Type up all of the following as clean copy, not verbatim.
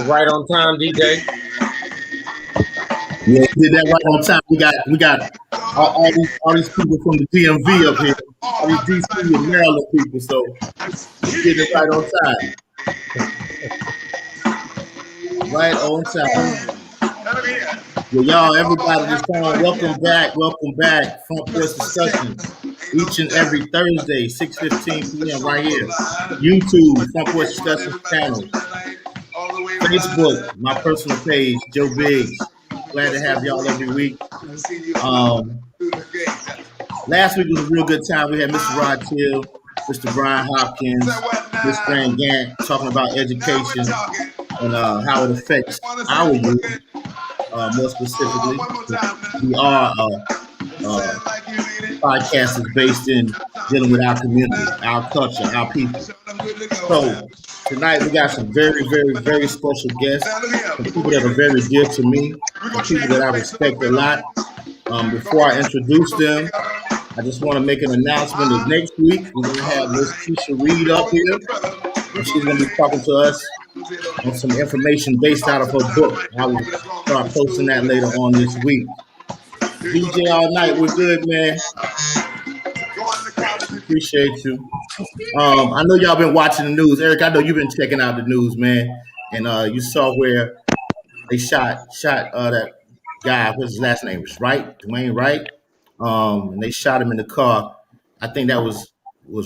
was right on time, DJ. Yeah, we did that right on time. We got all these people from the DMV up here, all these DC and Maryland people. So we did it right on time. Right on time. Well, y'all, everybody this time, welcome back. Front Porch Discussions. Each and every Thursday, 6:15 p.m. right here. YouTube, Front Porch Discussions channel. Facebook, my personal page, Joe Biggs. Glad to have y'all every week. Last week was a real good time. We had Mr. Rod Till, Mr. Brian Hopkins, Miss Fran Gant talking about education and how it affects our youth. More specifically, we are podcasters based in dealing with our community, our culture, our people. So tonight we got some very, very, very special guests, some people that are very dear to me, some people that I respect a lot. Before I introduce them, I just want to make an announcement that next week we're going to have Miss Keisha Reed up here, and she's going to be talking to us on some information based out of her book. I will start posting that later on this week. DJ All Night, we're good, man. Appreciate you. I know y'all been watching the news. Eric, I know you've been checking out the news, man. And you saw where they shot that guy, what's his last name? Was Wright, Dwayne Wright. And they shot him in the car. I think that was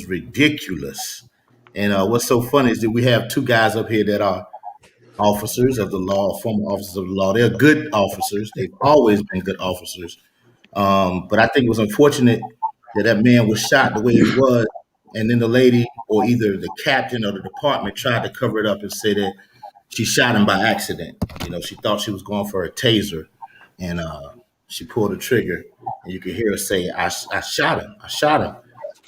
ridiculous. And what's so funny is that we have two guys up here that are officers of the law, former officers of the law. They're good officers. They've always been good officers. But I think it was unfortunate that man was shot the way it was. And then the lady, or either the captain or the department, tried to cover it up and say that she shot him by accident. You know, she thought she was going for a taser, and she pulled the trigger, and you could hear her say, I shot him.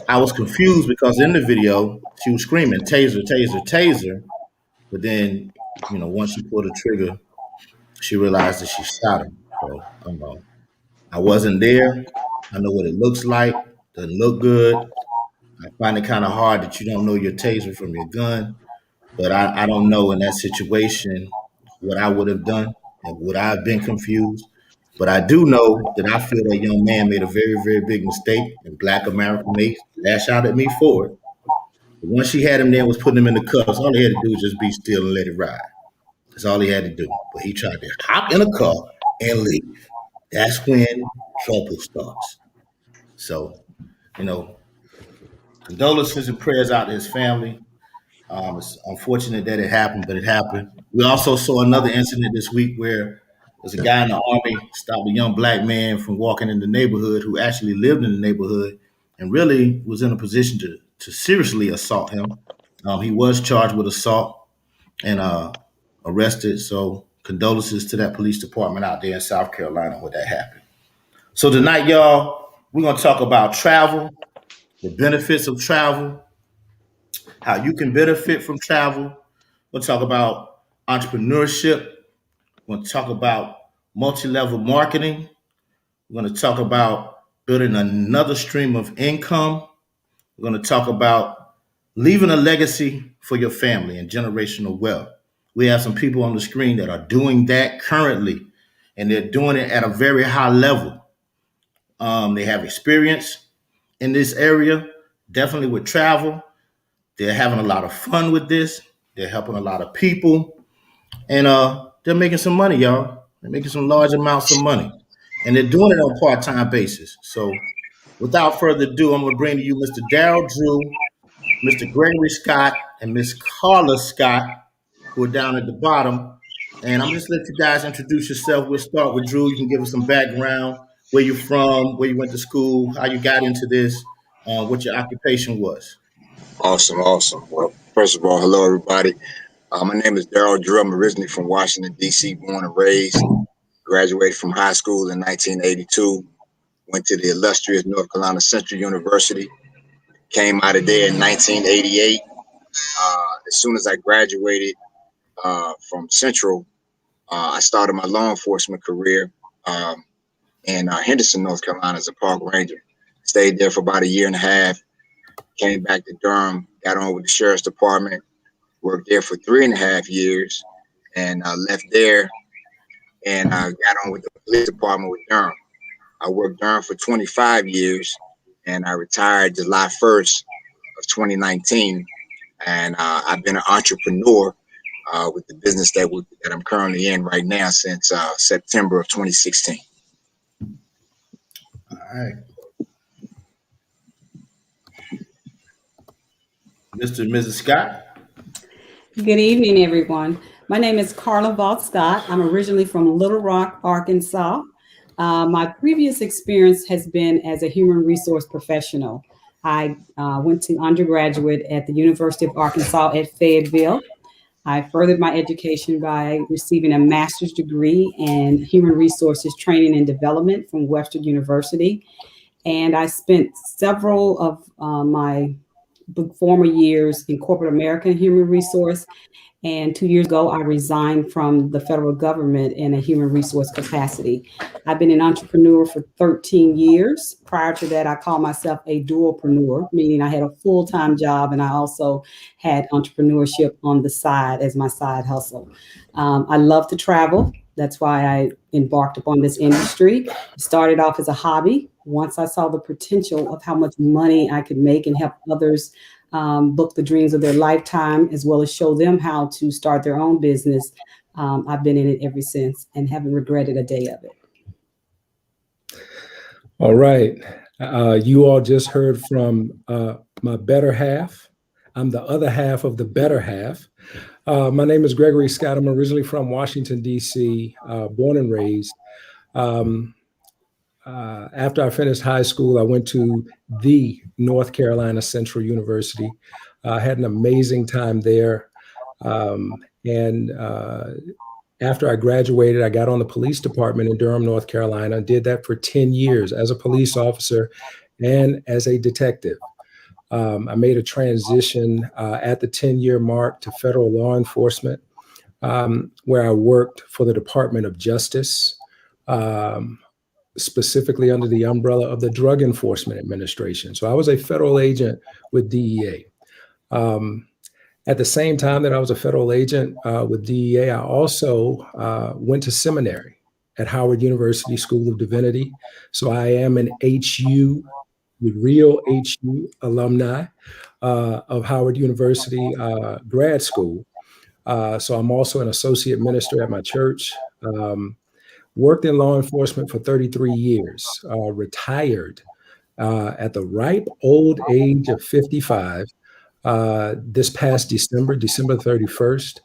I was confused because in the video, she was screaming, taser, taser, taser. But then, you know, once she pulled the trigger, she realized that she shot him. So, I wasn't there. I know what it looks like. Doesn't look good. I find it kind of hard that you don't know your taser from your gun. But I don't know in that situation what I would have done and would I have been confused. But I do know that I feel that young man made a very, very big mistake, and Black America may lash out at me for it. But once she had him there and was putting him in the cuffs, all he had to do was just be still and let it ride. That's all he had to do. But he tried to hop in a car and leave. That's when trouble starts. So, you know, condolences and prayers out to his family. It's unfortunate that it happened, but it happened. We also saw another incident this week where there's a guy in the Army stopped a young Black man from walking in the neighborhood who actually lived in the neighborhood and really was in a position to seriously assault him. He was charged with assault and arrested. So condolences to that police department out there in South Carolina where that happened. So tonight, y'all, we're going to talk about travel, the benefits of travel, how you can benefit from travel. We'll talk about entrepreneurship. We're going to talk about multi-level marketing. We're going to talk about building another stream of income. We're going to talk about leaving a legacy for your family and generational wealth. We have some people on the screen that are doing that currently, and they're doing it at a very high level. They have experience in this area, definitely with travel. They're having a lot of fun with this. They're helping a lot of people. And they're making some money, y'all. They're making some large amounts of money. And they're doing it on a part-time basis. So without further ado, I'm going to bring to you Mr. Darryl Drew, Mr. Gregory Scott, and Miss Carla Scott, who are down at the bottom. And I'm just let you guys introduce yourself. We'll start with Drew. You can give us some background, where you're from, where you went to school, how you got into this, what your occupation was. Awesome. Well, first of all, hello, everybody. My name is Darryl Drew. I'm originally from Washington, D.C., born and raised. Graduated from high school in 1982. Went to the illustrious North Carolina Central University. Came out of there in 1988. As soon as I graduated from Central, I started my law enforcement career in Henderson, North Carolina as a park ranger. Stayed there for about a year and a half. Came back to Durham, got on with the Sheriff's Department, worked there for 3.5 years, and left there and got on with the police department with Durham. I worked Durham for 25 years, and I retired July 1st of 2019. And I've been an entrepreneur with the business that I'm currently in right now since September of 2016. All right. Mr. and Mrs. Scott. Good evening, everyone. My name is Carla Vaught Scott. I'm originally from Little Rock, Arkansas. My previous experience has been as a human resource professional. I went to undergraduate at the University of Arkansas at Fayetteville. I furthered my education by receiving a master's degree in human resources training and development from Western University. And I spent several of my former years in corporate America in human resource. And 2 years ago, I resigned from the federal government in a human resource capacity. I've been an entrepreneur for 13 years. Prior to that, I call myself a dualpreneur, meaning I had a full-time job and I also had entrepreneurship on the side as my side hustle. I love to travel. That's why I embarked upon this industry. It started off as a hobby. Once I saw the potential of how much money I could make and help others book the dreams of their lifetime, as well as show them how to start their own business, I've been in it ever since and haven't regretted a day of it. All right. You all just heard from my better half. I'm the other half of the better half. My name is Gregory Scott. I'm originally from Washington, D.C., born and raised. After I finished high school, I went to the North Carolina Central University. I had an amazing time there. And after I graduated, I got on the police department in Durham, North Carolina, and did that for 10 years as a police officer and as a detective. I made a transition at the 10-year mark to federal law enforcement, where I worked for the Department of Justice, specifically under the umbrella of the Drug Enforcement Administration. So I was a federal agent with DEA. At the same time that I was a federal agent with DEA, I also went to seminary at Howard University School of Divinity. So I am an HU, the real HU alumni of Howard University grad school. So I'm also an associate minister at my church. Worked in law enforcement for 33 years, retired at the ripe old age of 55 this past December 31st.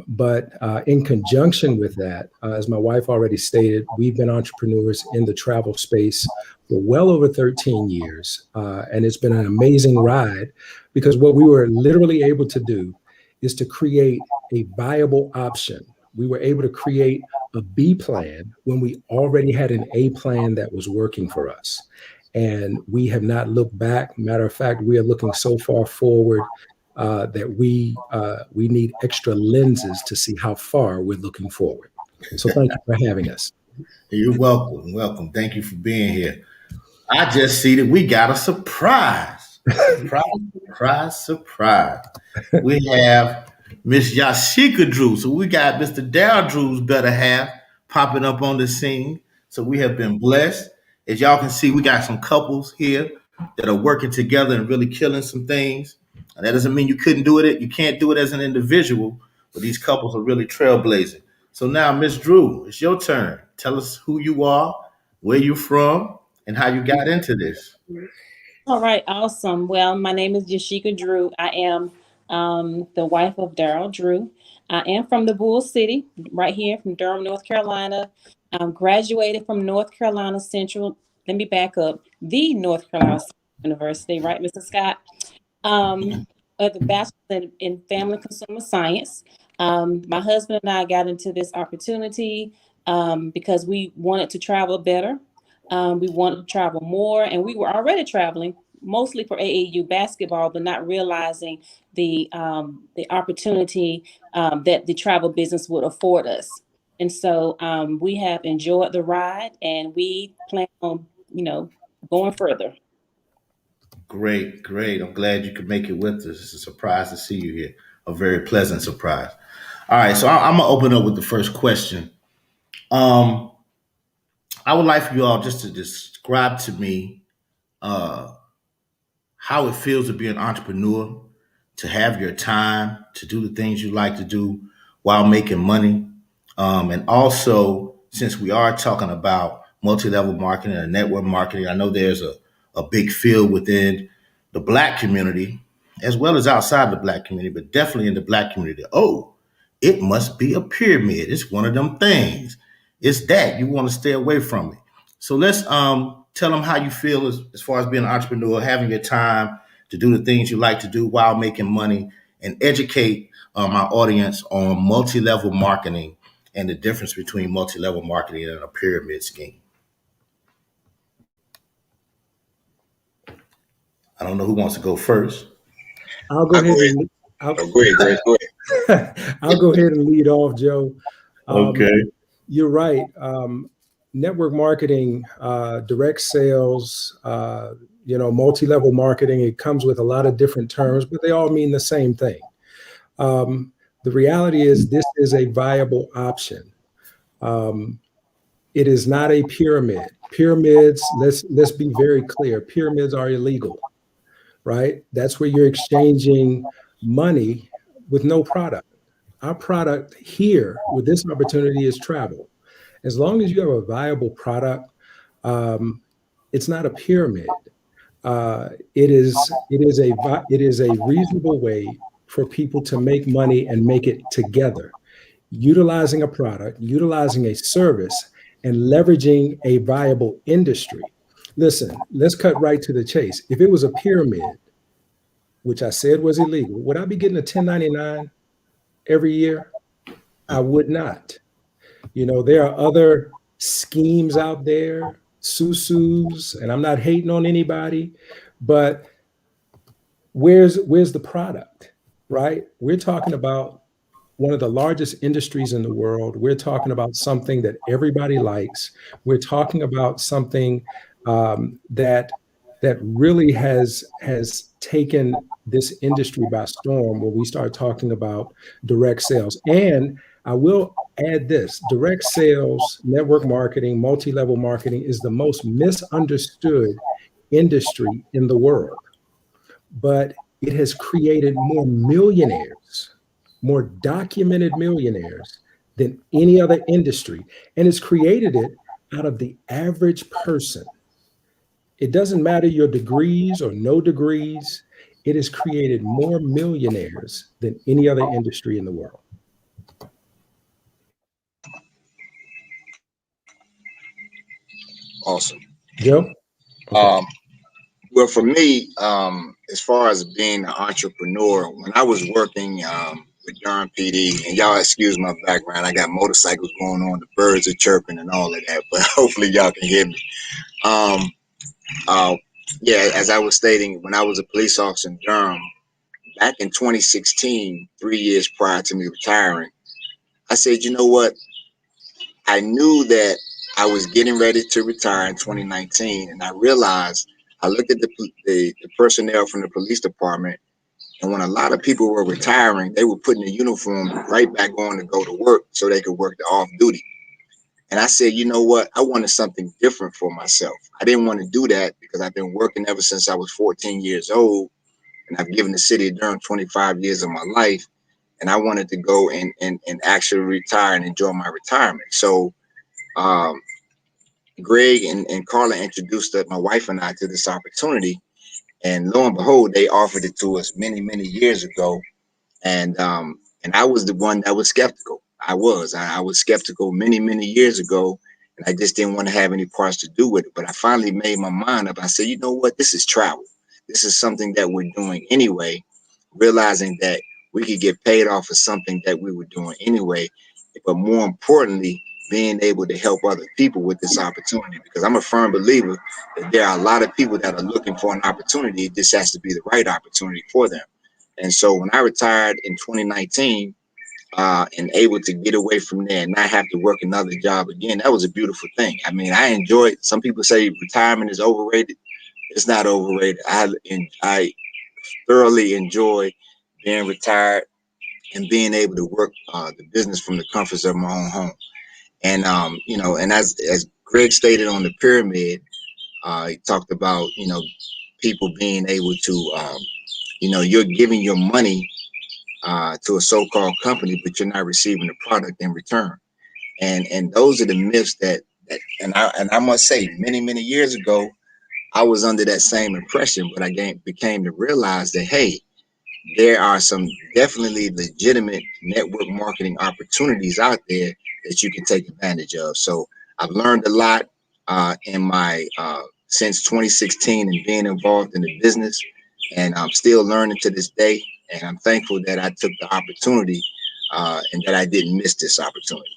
But in conjunction with that, as my wife already stated, we've been entrepreneurs in the travel space for well over 13 years. And it's been an amazing ride because what we were literally able to do is to create a viable option. We were able to create a B plan when we already had an A plan that was working for us. And we have not looked back. Matter of fact, we are looking so far forward that we need extra lenses to see how far we're looking forward. So thank you for having us. You're welcome. Welcome. Thank you for being here. I just see that we got a surprise. Surprise. We have Miss Yashika Drew. So we got Mr. Darryl Drew's better half popping up on the scene. So we have been blessed. As y'all can see, we got some couples here that are working together and really killing some things. And that doesn't mean you couldn't do it. You can't do it as an individual, but these couples are really trailblazing. So now, Miss Drew, it's your turn. Tell us who you are, where you're from, and how you got into this. All right, awesome. Well, my name is Yashika Drew. I am the wife of Darryl Drew. I am from the Bull City, right here from Durham, North Carolina. Graduated from North Carolina Central. Let me back up. The North Carolina Central University, right, Mr. Scott? The bachelor's in family consumer science. My husband and I got into this opportunity because we wanted to travel better. We wanted to travel more, and we were already traveling mostly for AAU basketball, but not realizing the opportunity that the travel business would afford us. And so we have enjoyed the ride, and we plan on, going further. Great. I'm glad you could make it with us. It's a surprise to see you here. A very pleasant surprise. All right, so I'm gonna open up with the first question. Um, I would like for you all just to describe to me uh, how it feels to be an entrepreneur, to have your time, to do the things you like to do while making money. And also, since we are talking about multi-level marketing and network marketing, I know there's a big field within the Black community, as well as outside the Black community, but definitely in the Black community. Oh, it must be a pyramid. It's one of them things. It's that you want to stay away from it. So let's tell them how you feel as far as being an entrepreneur, having your time to do the things you like to do while making money, and educate my audience on multi-level marketing and the difference between multi-level marketing and a pyramid scheme. I don't know who wants to go first. I'll go ahead. Go ahead, Greg. Go ahead. I'll go ahead and lead off, Joe. Okay. You're right. Network marketing, direct sales, multi-level marketing, it comes with a lot of different terms, but they all mean the same thing. The reality is this is a viable option. It is not a pyramid. Pyramids, let's be very clear, pyramids are illegal, right? That's where you're exchanging money with no product. Our product here with this opportunity is travel. As long as you have a viable product, it's not a pyramid. It is a reasonable way for people to make money and make it together, utilizing a product, utilizing a service, and leveraging a viable industry. Listen, let's cut right to the chase. If it was a pyramid, which I said was illegal, would I be getting a 1099 every year? I would not. There are other schemes out there, susus, and I'm not hating on anybody, but where's the product, right? We're talking about one of the largest industries in the world. We're talking about something that everybody likes. We're talking about something that really has taken this industry by storm when we start talking about direct sales. And I will add this: direct sales, network marketing, multi-level marketing is the most misunderstood industry in the world. But it has created more millionaires, more documented millionaires than any other industry. And it's created it out of the average person. It doesn't matter your degrees or no degrees. It has created more millionaires than any other industry in the world. Awesome. Joe? Okay. Well, for me, as far as being an entrepreneur, when I was working with Durham PD, and y'all excuse my background, I got motorcycles going on, the birds are chirping and all of that, but hopefully y'all can hear me. Yeah, as I was stating, when I was a police officer in Durham, back in 2016, 3 years prior to me retiring, I said, you know what? I knew that I was getting ready to retire in 2019, and I realized I looked at the personnel from the police department, and when a lot of people were retiring, they were putting the uniform right back on to go to work so they could work the off duty. And I said, you know what? I wanted something different for myself. I didn't want to do that because I've been working ever since I was 14 years old, and I've given the city of Durham 25 years of my life, and I wanted to go and actually retire and enjoy my retirement. So Greg and Carla introduced my wife and I to this opportunity, and lo and behold, they offered it to us many, many years ago. And I was the one that was skeptical. I was skeptical many, many years ago, and I just didn't want to have any parts to do with it. But I finally made my mind up. I said, you know what? This is travel. This is something that we're doing anyway, realizing that we could get paid off of something that we were doing anyway. But more importantly, being able to help other people with this opportunity, because I'm a firm believer that there are a lot of people that are looking for an opportunity. This has to be the right opportunity for them. And so when I retired in 2019 and able to get away from there and not have to work another job again, that was a beautiful thing. I mean, I enjoyed. Some people say retirement is overrated. It's not overrated. I thoroughly enjoy being retired. and being able to work the business from the comforts of my own home. And and as Greg stated on the pyramid, he talked about people being able to you're giving your money to a so-called company, but you're not receiving a product in return. And those are the myths that I must say, many years ago, I was under that same impression, but I became to realize that, hey, there are some definitely legitimate network marketing opportunities out there that you can take advantage of. So I've learned a lot in my since 2016 and being involved in the business, and I'm still learning to this day. And I'm thankful that I took the opportunity and that I didn't miss this opportunity.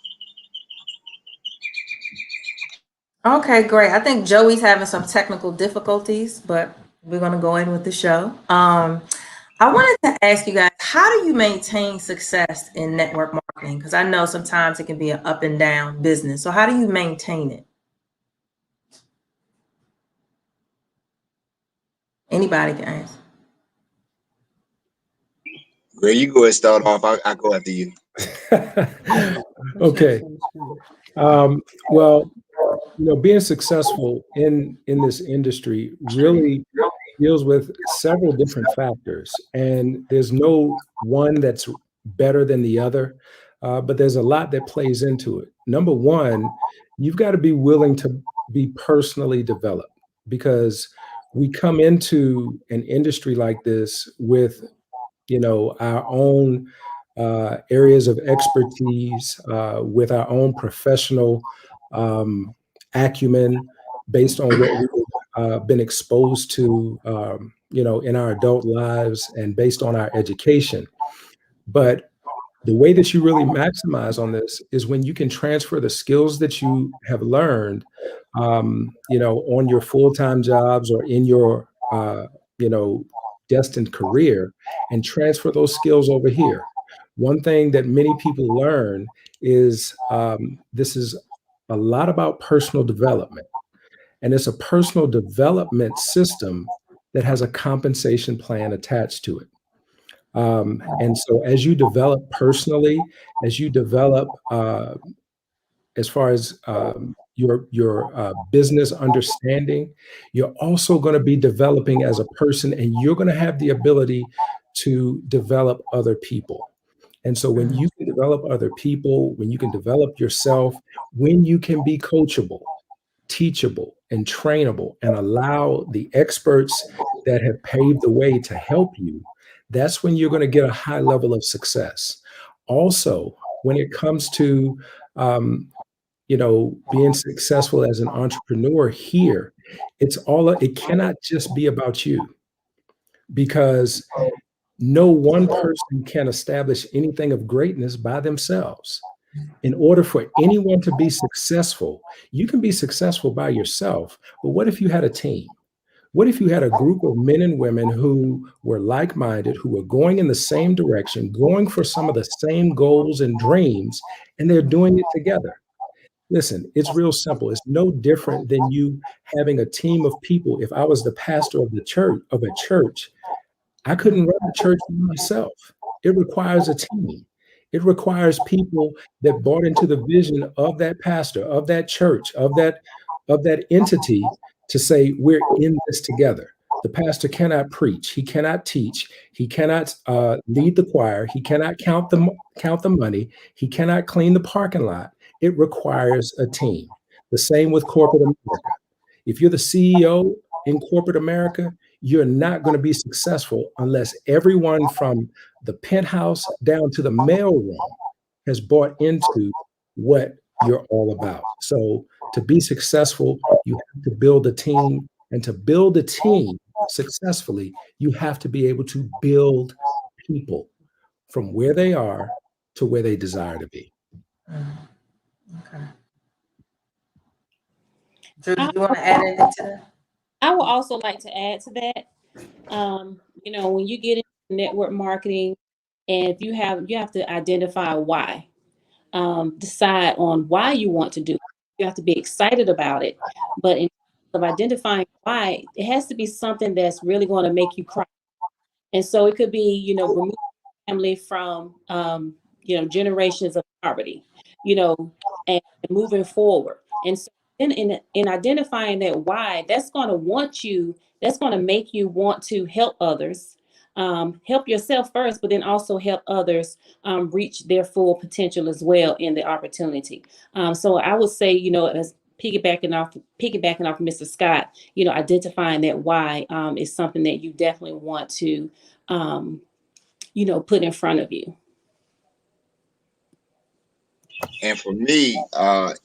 Okay, great. I think Joey's having some technical difficulties, but we're going to go in with the show. I wanted to ask you guys, how do you maintain success in network marketing? Because I know sometimes it can be an up and down business. So how do you maintain it? Anybody can answer. Greg, you go ahead and start off. I go after you. Okay. Well, being successful in this industry really deals with several different factors, and there's no one that's better than the other, but there's a lot that plays into it. Number one, you've got to be willing to be personally developed, because we come into an industry like this with our own areas of expertise, with our own professional acumen based on what we've been exposed to, in our adult lives and based on our education. But the way that you really maximize on this is when you can transfer the skills that you have learned, on your full-time jobs or in your, destined career, and transfer those skills over here. One thing that many people learn is this is a lot about personal development. And it's a personal development system that has a compensation plan attached to it. And so as you develop personally, as you develop as far as your business understanding, you're also going to be developing as a person, and you're going to have the ability to develop other people. And so when you can develop other people, when you can develop yourself, when you can be coachable, teachable, and trainable, and allow the experts that have paved the way to help you, that's when you're going to get a high level of success. Also, when it comes to being successful as an entrepreneur here, it cannot just be about you, because no one person can establish anything of greatness by themselves. In order for anyone to be successful, you can be successful by yourself, but what if you had a team? What if you had a group of men and women who were like-minded, who were going in the same direction, going for some of the same goals and dreams, and they're doing it together? Listen, it's real simple. It's no different than you having a team of people. If I was the pastor of a church, I couldn't run a church by myself. It requires a team. It requires people that bought into the vision of that pastor, of that church, of that entity, to say, we're in this together. The pastor cannot preach. He cannot teach. He cannot lead the choir. He cannot count the money. He cannot clean the parking lot. It requires a team. The same with corporate America. If you're the CEO in corporate America, you're not going to be successful unless everyone from the penthouse down to the mailroom has bought into what you're all about. So to be successful, you have to build a team. And to build a team successfully, you have to be able to build people from where they are to where they desire to be. Okay. Drew, do you want to add anything to that? I would also like to add to that. When you get into network marketing, and you have to identify why. Decide on why you want to do it. You have to be excited about it. But in terms of identifying why, it has to be something that's really going to make you cry. And so it could be, removing family from, generations of poverty, you know, and moving forward. And so in identifying that why, that's going to make you want to help others, help yourself first, but then also help others reach their full potential as well in the opportunity. So I would say, as piggybacking off Mr. Scott, identifying that why is something that you definitely want to, put in front of you. And for me,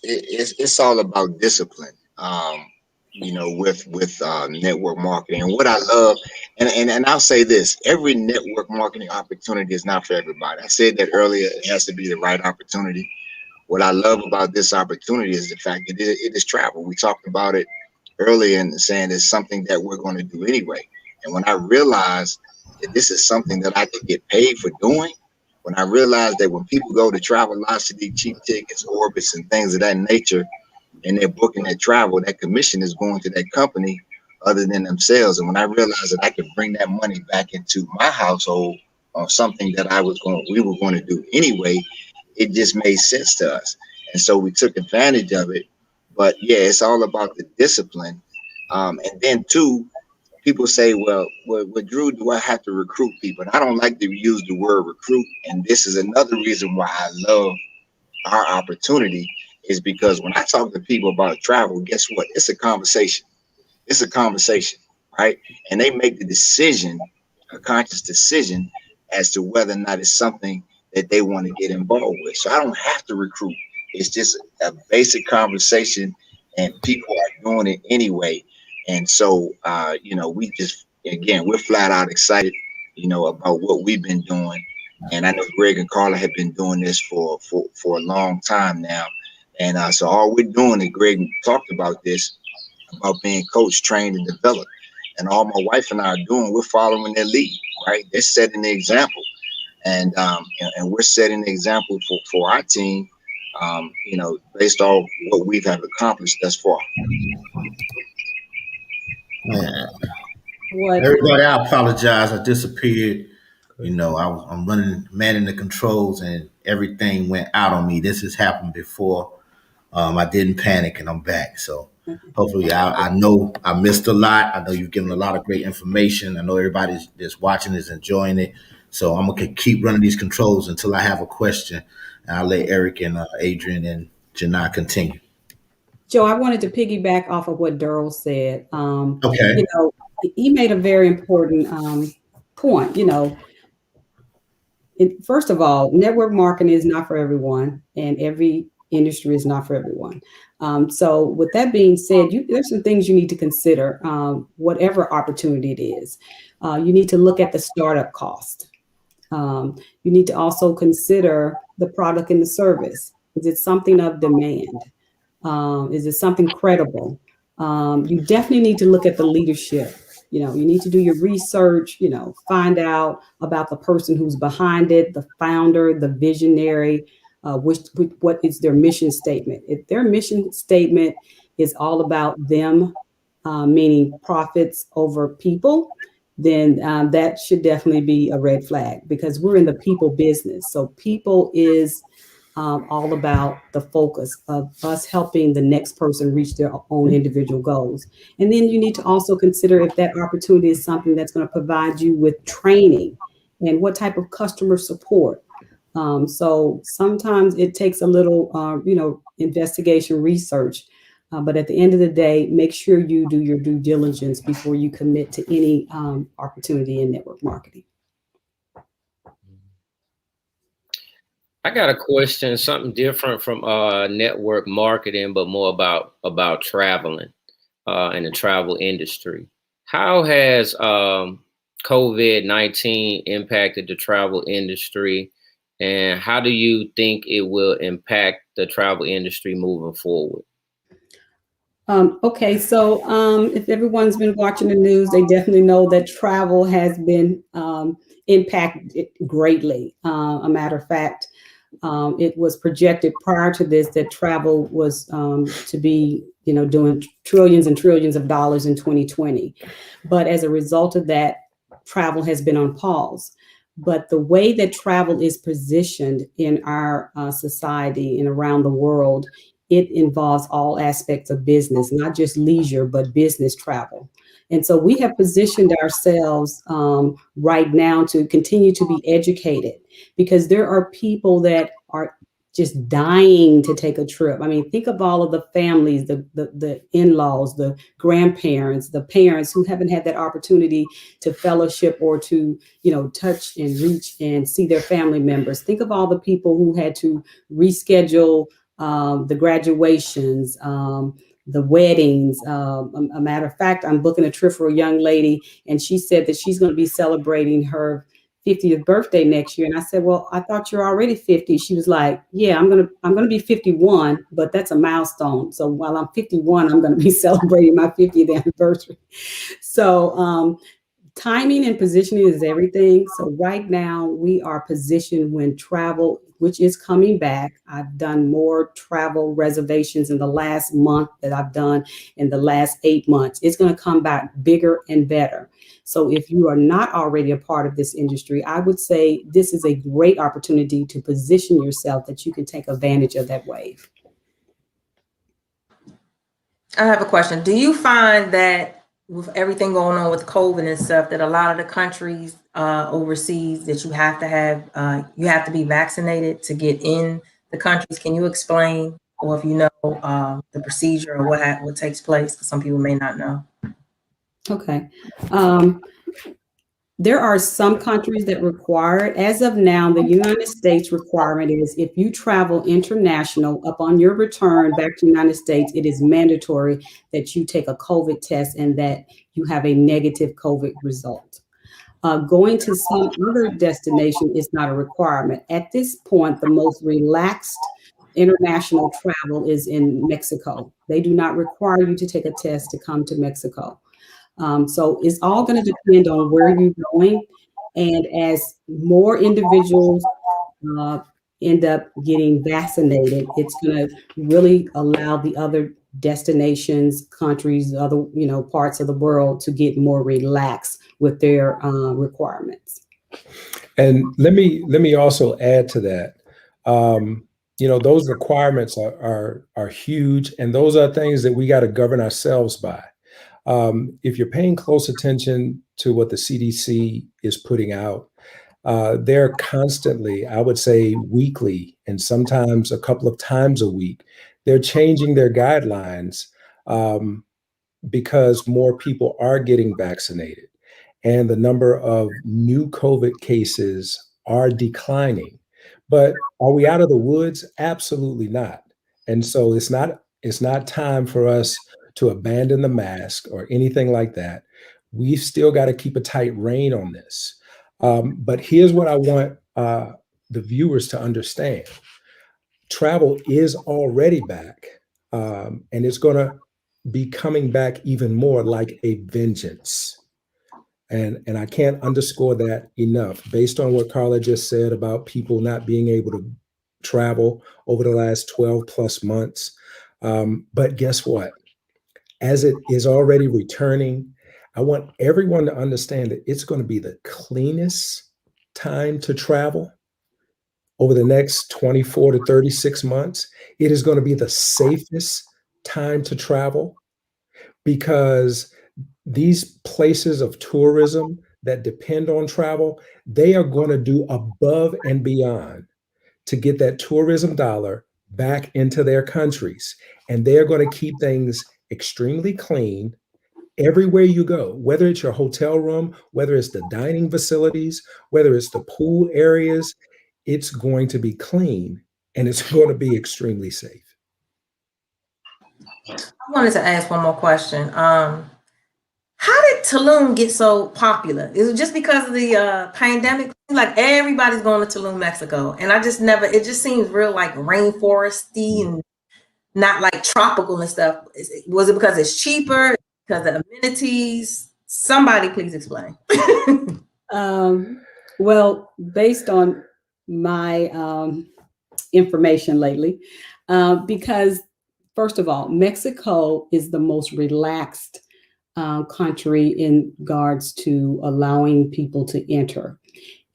it's all about discipline. With network marketing, and what I love, and I'll say this: every network marketing opportunity is not for everybody. I said that earlier; it has to be the right opportunity. What I love about this opportunity is the fact that it is travel. We talked about it earlier and saying it's something that we're going to do anyway. And when I realized that this is something that I could get paid for doing, when I realized that when people go to Travelocity, cheap tickets, Orbitz, and things of that nature, and they're booking that travel, that commission is going to that company other than themselves. And when I realized that I could bring that money back into my household on something that we were going to do anyway, it just made sense to us. And so we took advantage of it. But yeah, it's all about the discipline. And then two, people say, well, Drew, do I have to recruit people? And I don't like to use the word recruit. And this is another reason why I love our opportunity, is because when I talk to people about travel, guess what? It's a conversation. It's a conversation, right? And they make the decision, a conscious decision, as to whether or not it's something that they want to get involved with. So I don't have to recruit. It's just a basic conversation, and people are doing it anyway. And so, we just, again, we're flat out excited, about what we've been doing. And I know Greg and Carla have been doing this for a long time now. And so all we're doing, and Greg talked about this, about being coached, trained, and developed. And all my wife and I are doing, we're following their lead, right? They're setting the example. And we're setting the example for our team, based on what we have accomplished thus far. Man. Everybody, I apologize. I disappeared. I'm manning the controls, and everything went out on me. This has happened before. I didn't panic, and I'm back. So hopefully, I know I missed a lot. I know you've given a lot of great information. I know everybody that's watching is enjoying it. So I'm gonna keep running these controls until I have a question, and I'll let Eric and Adrian and Janai continue. Joe, I wanted to piggyback off of what Darryl said. Okay. He made a very important point. First of all, network marketing is not for everyone, and every industry is not for everyone. So with that being said, there's some things you need to consider, whatever opportunity it is. You need to look at the startup cost. You need to also consider the product and the service. Is it something of demand? Is it something credible? You definitely need to look at the leadership. You need to do your research, find out about the person who's behind it, the founder, the visionary, what is their mission statement. If their mission statement is all about them, meaning profits over people, then that should definitely be a red flag, because we're in the people business. So people is all about the focus of us helping the next person reach their own individual goals. And then you need to also consider if that opportunity is something that's going to provide you with training and what type of customer support. So sometimes it takes a little, investigation research. But at the end of the day, make sure you do your due diligence before you commit to any opportunity in network marketing. I got a question, something different from network marketing, but more about traveling and the travel industry. How has COVID-19 impacted the travel industry, and how do you think it will impact the travel industry moving forward? Okay, so if everyone's been watching the news, they definitely know that travel has been impacted greatly. A matter of fact, it was projected prior to this that travel was to be, doing trillions and trillions of dollars in 2020. But as a result of that, travel has been on pause. But the way that travel is positioned in our society and around the world, it involves all aspects of business, not just leisure, but business travel. And so we have positioned ourselves right now to continue to be educated, because there are people that are just dying to take a trip. I mean, think of all of the families, the in-laws, the grandparents, the parents who haven't had that opportunity to fellowship or to, touch and reach and see their family members. Think of all the people who had to reschedule the graduations, the weddings. A matter of fact, I'm booking a trip for a young lady, and she said that she's going to be celebrating her 50th birthday next year. And I said, well, I thought you're already 50. She was like, yeah, I'm going to be 51, but that's a milestone. So while I'm 51, I'm going to be celebrating my 50th anniversary. So timing and positioning is everything. So right now we are positioned when travel, which is coming back. I've done more travel reservations in the last month that I've done in the last 8 months. It's going to come back bigger and better. So if you are not already a part of this industry, I would say this is a great opportunity to position yourself that you can take advantage of that wave. I have a question. Do you find that with everything going on with COVID and stuff, that a lot of the countries overseas that you have to be vaccinated to get in the countries? Can you explain, or if you know the procedure or what takes place? Because some people may not know. Okay. There are some countries that require it. As of now, the United States requirement is if you travel international, upon your return back to the United States, it is mandatory that you take a COVID test and that you have a negative COVID result. Going to some other destination is not a requirement. At this point, the most relaxed international travel is in Mexico. They do not require you to take a test to come to Mexico. So it's all going to depend on where you're going. And as more individuals end up getting vaccinated, it's going to really allow the other destinations, countries, other, parts of the world to get more relaxed with their requirements. And let me also add to that. Those requirements are huge, and those are things that we got to govern ourselves by. If you're paying close attention to what the CDC is putting out, they're constantly, I would say weekly, and sometimes a couple of times a week, they're changing their guidelines because more people are getting vaccinated and the number of new COVID cases are declining. But are we out of the woods? Absolutely not. And so it's not time for us to abandon the mask or anything like that. We've still got to keep a tight rein on this. But here's what I want the viewers to understand. Travel is already back, and it's going to be coming back even more like a vengeance. And I can't underscore that enough based on what Carla just said about people not being able to travel over the last 12 plus months. But guess what? As it is already returning, I want everyone to understand that it's going to be the cleanest time to travel over the next 24 to 36 months. It is going to be the safest time to travel, because these places of tourism that depend on travel, they are going to do above and beyond to get that tourism dollar back into their countries. And they're going to keep things extremely clean everywhere you go, whether it's your hotel room, whether it's the dining facilities, whether it's the pool areas, it's going to be clean and it's going to be extremely safe. I wanted to ask one more question. How did Tulum get so popular? Is it just because of the pandemic? Like everybody's going to Tulum, Mexico. And it just seems real like rainforesty and not like tropical and stuff. Was it because it's cheaper? Because of amenities? Somebody please explain. Well, based on my information lately, because first of all, Mexico is the most relaxed country in regards to allowing people to enter.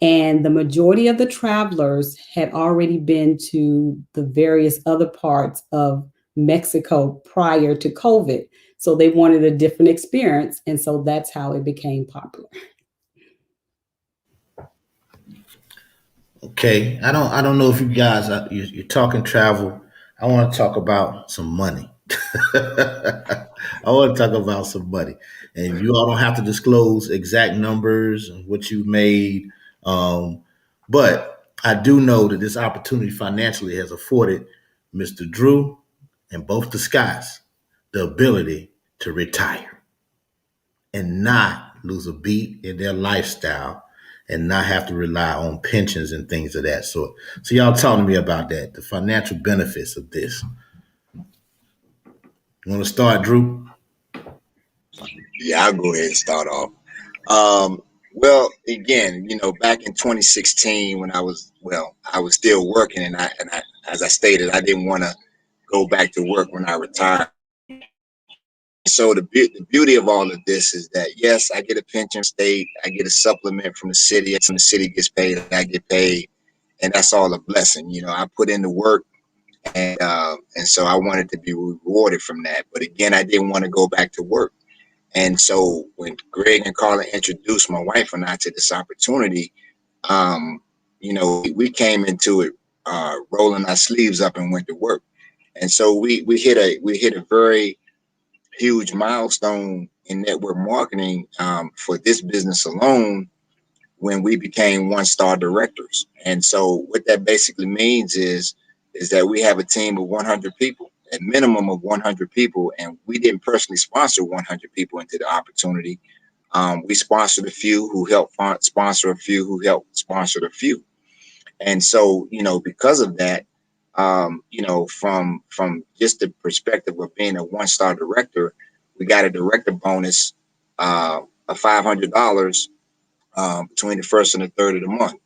And the majority of the travelers had already been to the various other parts of Mexico prior to COVID. So they wanted a different experience. And so that's how it became popular. Okay, I don't know if you guys you're talking travel. I want to talk about some money. I want to talk about some money, and you all don't have to disclose exact numbers and what you made, but I do know that this opportunity financially has afforded Mr. Drew and both the Scotts the ability to retire and not lose a beat in their lifestyle and not have to rely on pensions and things of that sort. So y'all talk to me about that, the financial benefits of this. You want to start, Drew? Yeah, I'll go ahead and start off. Well, again, back in 2016, when I was still working, and as I stated, I didn't want to go back to work when I retired. So the beauty of all of this is that, yes, I get a pension state, I get a supplement from the city, and the city gets paid, and I get paid, and that's all a blessing. I put in the work, and so I wanted to be rewarded from that. But again, I didn't want to go back to work. And so when Greg and Carla introduced my wife and I to this opportunity, we came into it rolling our sleeves up and went to work. And so we hit a very huge milestone in network marketing for this business alone when we became one-star directors. And so what that basically means is that we have a team of 100 people, a minimum of 100 people, and we didn't personally sponsor 100 people into the opportunity. We sponsored a few who helped sponsor a few who helped sponsor a few. And so, because of that, from just the perspective of being a one-star director, we got a director bonus of $500 between the first and the third of the month.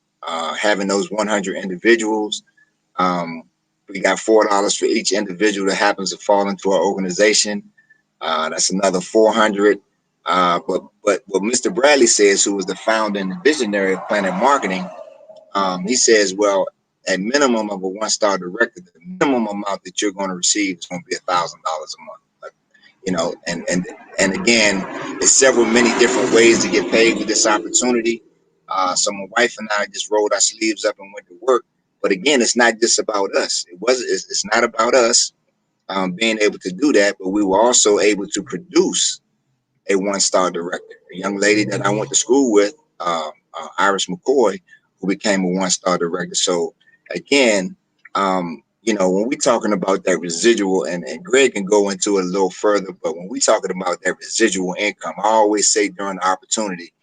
Having those 100 individuals, we got $4 for each individual that happens to fall into our organization. That's another 400. But what Mr. Bradley says, who was the founder and the visionary of Planet Marketing, he says, well, at minimum of a one-star director, the minimum amount that you're going to receive is going to be $1,000 a month. And again, there's several many different ways to get paid with this opportunity. So my wife and I just rolled our sleeves up and went to work. But again, it's not just about us. It's not about us being able to do that, but we were also able to produce a one-star director, a young lady that I went to school with, Iris McCoy, who became a one-star director. So again, when we're talking about that residual, and Greg can go into it a little further, but when we're talking about that residual income, I always say during the opportunity,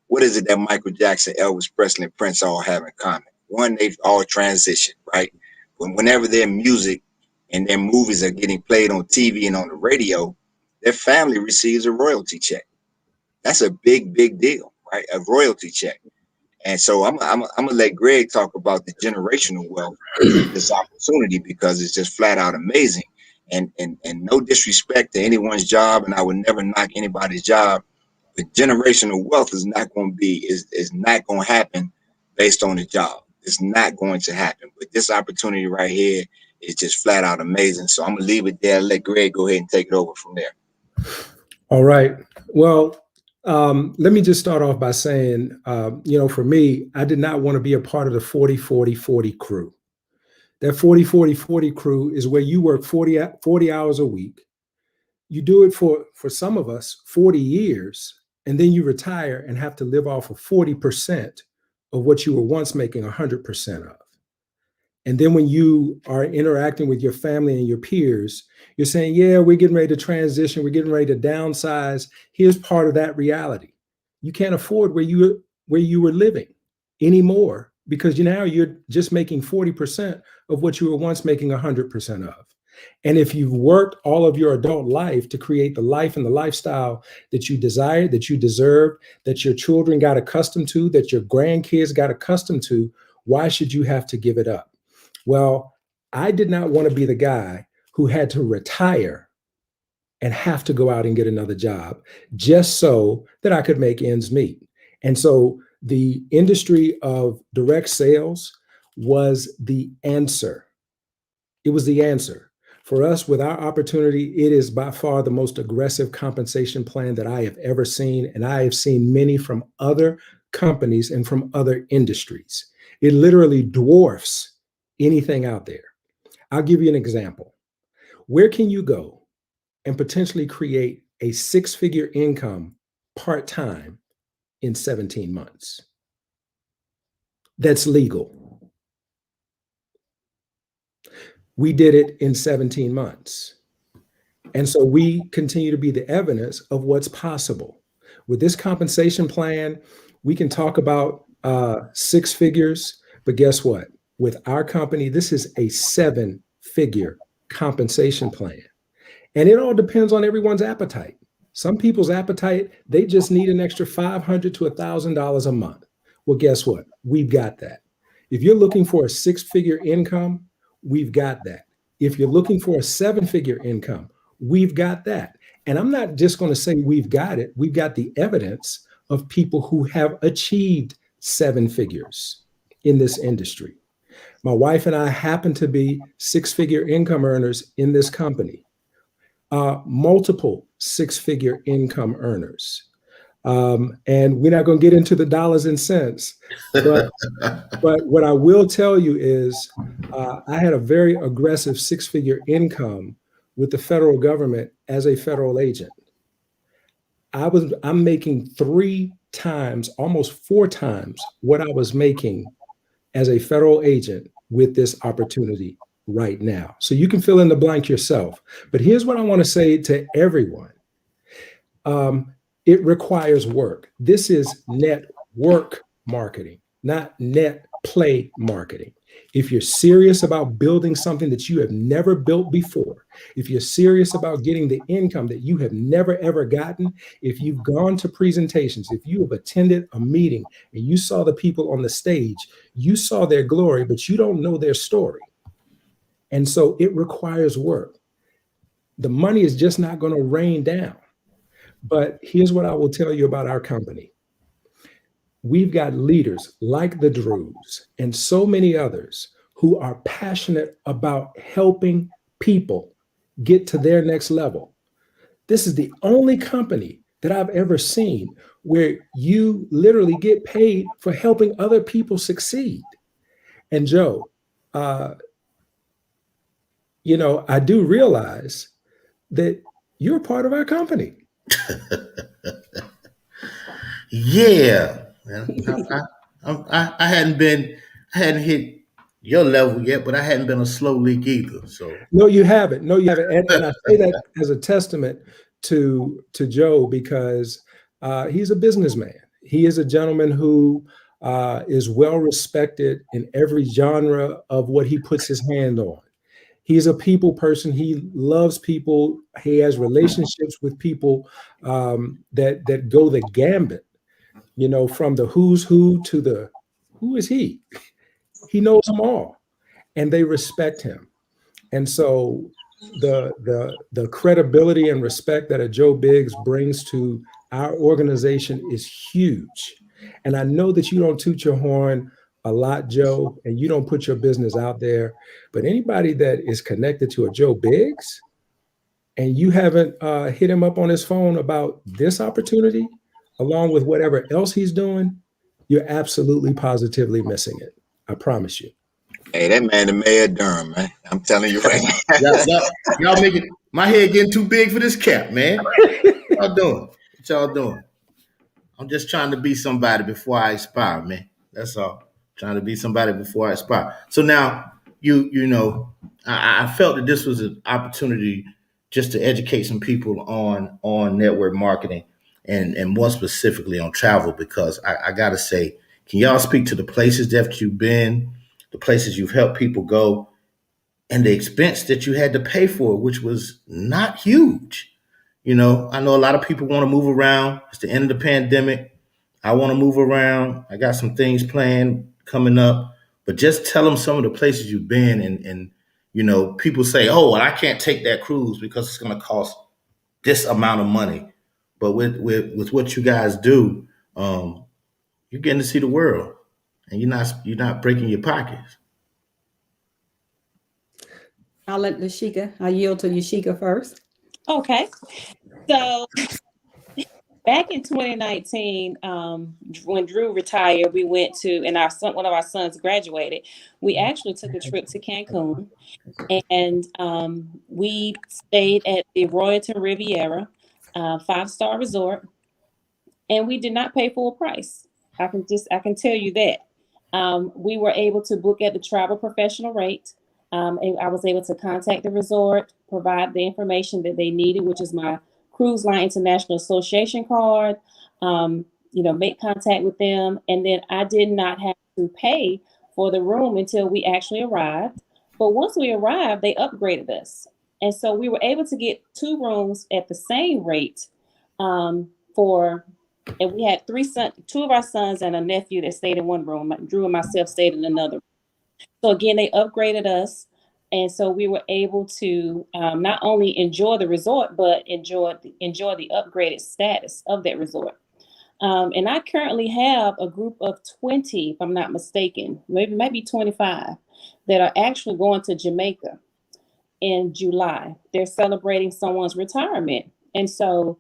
what is it that Michael Jackson, Elvis Presley, and Prince all have in common? One, they've all transitioned, right? Whenever their music and their movies are getting played on TV and on the radio, their family receives a royalty check. That's a big, big deal, right? A royalty check. And so I'm gonna let Greg talk about the generational wealth of this opportunity, because it's just flat out amazing. And no disrespect to anyone's job, and I would never knock anybody's job, but generational wealth is not going to happen based on the job. It's not going to happen. But this opportunity right here is just flat out amazing. So I'm gonna leave it there. Let Greg go ahead and take it over from there. All right. Well, let me just start off by saying, for me, I did not want to be a part of the 40-40-40 crew. That 40-40-40 crew is where you work 40 hours a week. You do it for some of us 40 years, and then you retire and have to live off of 40% of what you were once making 100% of. And then when you are interacting with your family and your peers, you're saying, yeah, we're getting ready to transition. We're getting ready to downsize. Here's part of that reality. You can't afford where you were living anymore, because now you're just making 40% of what you were once making 100% of. And if you've worked all of your adult life to create the life and the lifestyle that you desired, that you deserved, that your children got accustomed to, that your grandkids got accustomed to, why should you have to give it up? Well, I did not want to be the guy who had to retire and have to go out and get another job just so that I could make ends meet. And so The industry of direct sales was the answer. It was the answer. For us, with our opportunity, it is by far the most aggressive compensation plan that I have ever seen. And I have seen many from other companies and from other industries. It literally dwarfs anything out there. I'll give you an example. Where can you go and potentially create a six-figure income part-time in 17 months? That's legal. We did it in 17 months. And so we continue to be the evidence of what's possible. With this compensation plan, we can talk about six figures, but guess what? With our company, this is a seven-figure compensation plan. And it all depends on everyone's appetite. Some people's appetite, they just need an extra $500 to $1,000 a month. Well, guess what? We've got that. If you're looking for a six-figure income, we've got that. If you're looking for a seven-figure income, we've got that. And I'm not just going to say we've got it. We've got the evidence of people who have achieved seven figures in this industry. My wife and I happen to be six-figure income earners in this company, multiple six-figure income earners. And we're not going to get into the dollars and cents, but what I will tell you is I had a very aggressive six-figure income with the federal government as a federal agent. I'm making 3 times, almost 4 times what I was making as a federal agent with this opportunity right now. So you can fill in the blank yourself. But here's what I want to say to everyone. It requires work. This is network marketing, not net play marketing. If you're serious about building something that you have never built before, if you're serious about getting the income that you have never, ever gotten, if you've gone to presentations, if you have attended a meeting and you saw the people on the stage, you saw their glory, but you don't know their story. And so it requires work. The money is just not going to rain down. But here's what I will tell you about our company. We've got leaders like the Drews and so many others who are passionate about helping people get to their next level. This is the only company that I've ever seen where you literally get paid for helping other people succeed. And Joe, I do realize that you're part of our company. Yeah, I hadn't hit your level yet, but I hadn't been a slow leak either. So no, you haven't. And I say that as a testament to Joe because he's a businessman. He is a gentleman who is well respected in every genre of what he puts his hand on. He's a people person. He loves people. He has relationships with people that go the gambit, from the who's who to the who is he. He knows them all, and they respect him. And so the credibility and respect that a Joe Biggs brings to our organization is huge. And I know that you don't toot your horn a lot, Joe, and you don't put your business out there, but anybody that is connected to a Joe Biggs and you haven't hit him up on his phone about this opportunity, along with whatever else he's doing, you're absolutely positively missing it. I promise you. Hey, that man, the mayor of Durham, man. I'm telling you right now. y'all making my head getting too big for this cap, man. What y'all doing? I'm just trying to be somebody before I expire, man. That's all. Trying to be somebody before I expire. So now, I felt that this was an opportunity just to educate some people on network marketing and more specifically on travel, because I got to say, can y'all speak to the places that you've been, the places you've helped people go, and the expense that you had to pay for, which was not huge? I know a lot of people want to move around. It's the end of the pandemic. I want to move around. I got some things planned coming up, but just tell them some of the places you've been. And people say, oh, well, I can't take that cruise because it's going to cost this amount of money. But with what you guys do, You're getting to see the world, and you're not breaking your pockets. I'll let I yield to Yashika first. Okay. So back in 2019, when Drew retired, we went to, and one of our sons graduated. We actually took a trip to Cancun, and we stayed at the Royalton Riviera, 5-star resort, and we did not pay full price. I can tell you that. We were able to book at the travel professional rate. And I was able to contact the resort, provide the information that they needed, which is my Cruise Line International Association card, make contact with them. And then I did not have to pay for the room until we actually arrived. But once we arrived, they upgraded us. And so we were able to get 2 rooms at the same rate and we had 2 of our sons and a nephew that stayed in one room. Drew and myself stayed in another. So again, they upgraded us. And so we were able to not only enjoy the resort, but enjoy the upgraded status of that resort. And I currently have a group of 20, if I'm not mistaken, maybe 25, that are actually going to Jamaica in July. They're celebrating someone's retirement. And so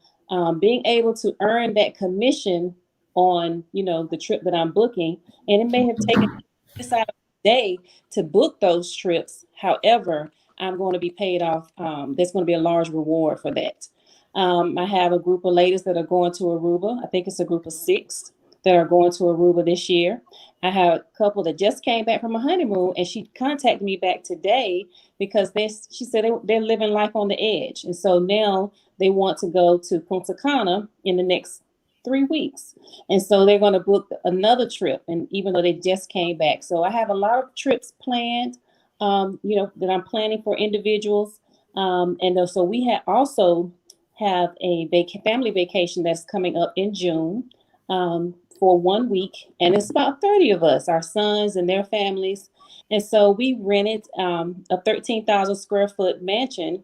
being able to earn that commission on, the trip that I'm booking, and it may have taken this out of the day to book those trips. However, I'm going to be paid off. There's going to be a large reward for that. I have a group of ladies that are going to Aruba. I think it's a group of 6 that are going to Aruba this year. I have a couple that just came back from a honeymoon, and she contacted me back today because she said they're living life on the edge. And so now they want to go to Punta Cana in the next 3 weeks. And so they're going to book another trip. And even though they just came back. So I have a lot of trips planned, that I'm planning for individuals. So we also have a family vacation that's coming up in June for 1 week. And it's about 30 of us, our sons and their families. And so we rented a 13,000 square foot mansion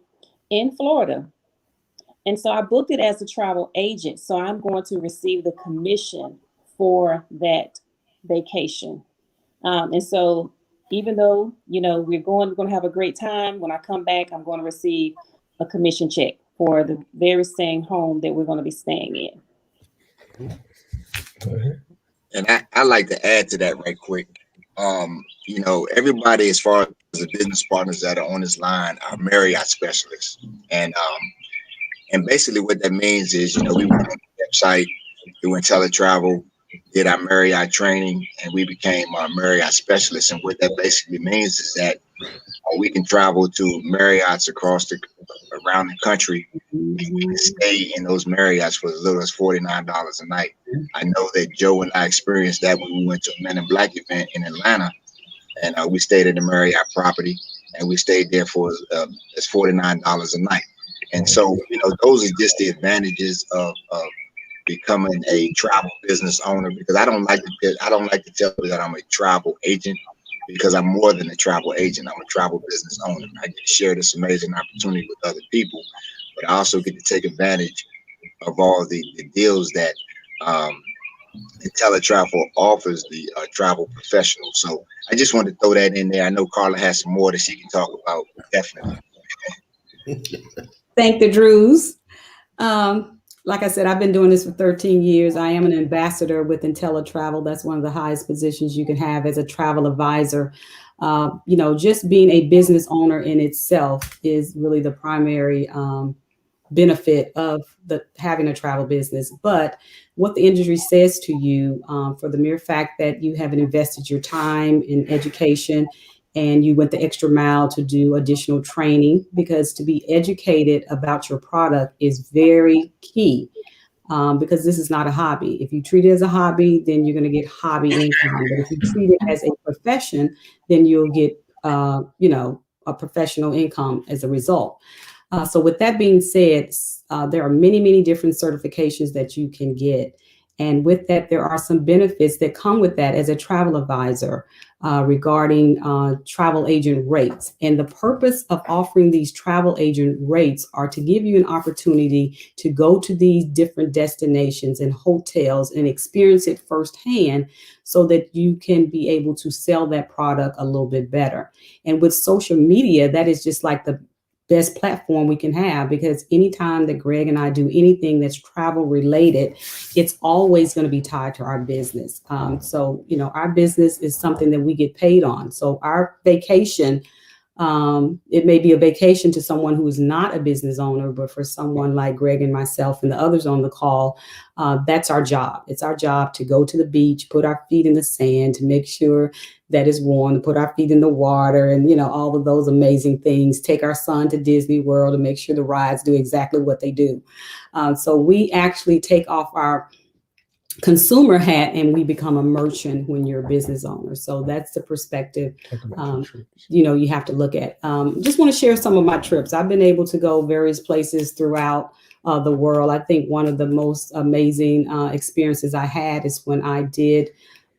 in Florida. And so I booked it as a travel agent. So I'm going to receive the commission for that vacation. And so even though, we're going to have a great time, when I come back, I'm going to receive a commission check for the very same home that we're going to be staying in. And I like to add to that right quick. Everybody, as far as the business partners that are on this line, are Marriott specialists. And basically what that means is, we went on the website, through IntelliTravel, did our Marriott training, and we became Marriott specialists. And what that basically means is that we can travel to Marriotts around the country, and we can stay in those Marriotts for as little as $49 a night. I know that Joe and I experienced that when we went to a Men in Black event in Atlanta, and we stayed at the Marriott property, and we stayed there for as $49 a night. And so, those are just the advantages of becoming a travel business owner, because I don't like to tell you that I'm a travel agent, because I'm more than a travel agent. I'm a travel business owner. I get to share this amazing opportunity with other people, but I also get to take advantage of all the deals that IntelliTravel offers the travel professionals. So I just wanted to throw that in there. I know Carla has some more that she can talk about. Definitely. Thank the Drews. Like I said, I've been doing this for 13 years. I am an ambassador with IntelliTravel. That's one of the highest positions you can have as a travel advisor. Just being a business owner in itself is really the primary benefit of having a travel business. But what the industry says to you, for the mere fact that you haven't invested your time in education and you went the extra mile to do additional training, because to be educated about your product is very key, because this is not a hobby. If you treat it as a hobby, then you're going to get hobby income. But if you treat it as a profession, then you'll get, a professional income as a result. So with that being said, there are many, many different certifications that you can get. And with that, there are some benefits that come with that as a travel advisor regarding travel agent rates. And the purpose of offering these travel agent rates are to give you an opportunity to go to these different destinations and hotels and experience it firsthand so that you can be able to sell that product a little bit better. And with social media, that is just like the best platform we can have, because anytime that Greg and I do anything that's travel related, it's always going to be tied to our business. So, you know, our business is something that we get paid on. So our vacation, it may be a vacation to someone who is not a business owner, but for someone like Greg and myself and the others on the call, that's our job. It's our job to go to the beach, put our feet in the sand, to make sure that is warm, to put our feet in the water, and, you know, all of those amazing things, take our son to Disney World and make sure the rides do exactly what they do. So we actually take off our consumer hat and we become a merchant when you're a business owner. So that's the perspective, you know, you have to look at. Just want to share some of my trips. I've been able to go various places throughout the world. I think one of the most amazing experiences I had is when I did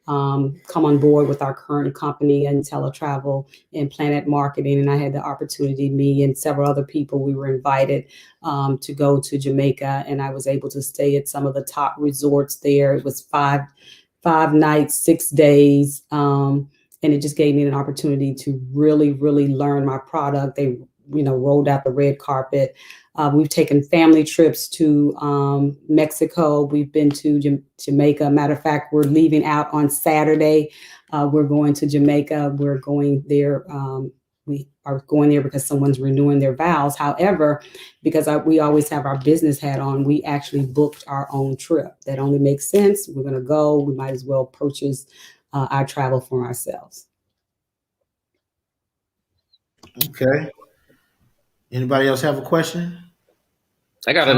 come on board with our current company, Untitled Travel and Planet Marketing. And I had the opportunity, me and several other people, we were invited to go to Jamaica, and I was able to stay at some of the top resorts there. It was five nights, 6 days. And it just gave me an opportunity to really, really learn my product. They, you know, rolled out the red carpet. We've taken family trips to Mexico. We've been to Jamaica. Matter of fact, we're leaving out on Saturday. We're going to Jamaica. We're going there. We are going there because someone's renewing their vows. However, because we always have our business hat on, we actually booked our own trip. That only makes sense. We're going to go. We might as well purchase our travel for ourselves. Okay. Anybody else have a question? I got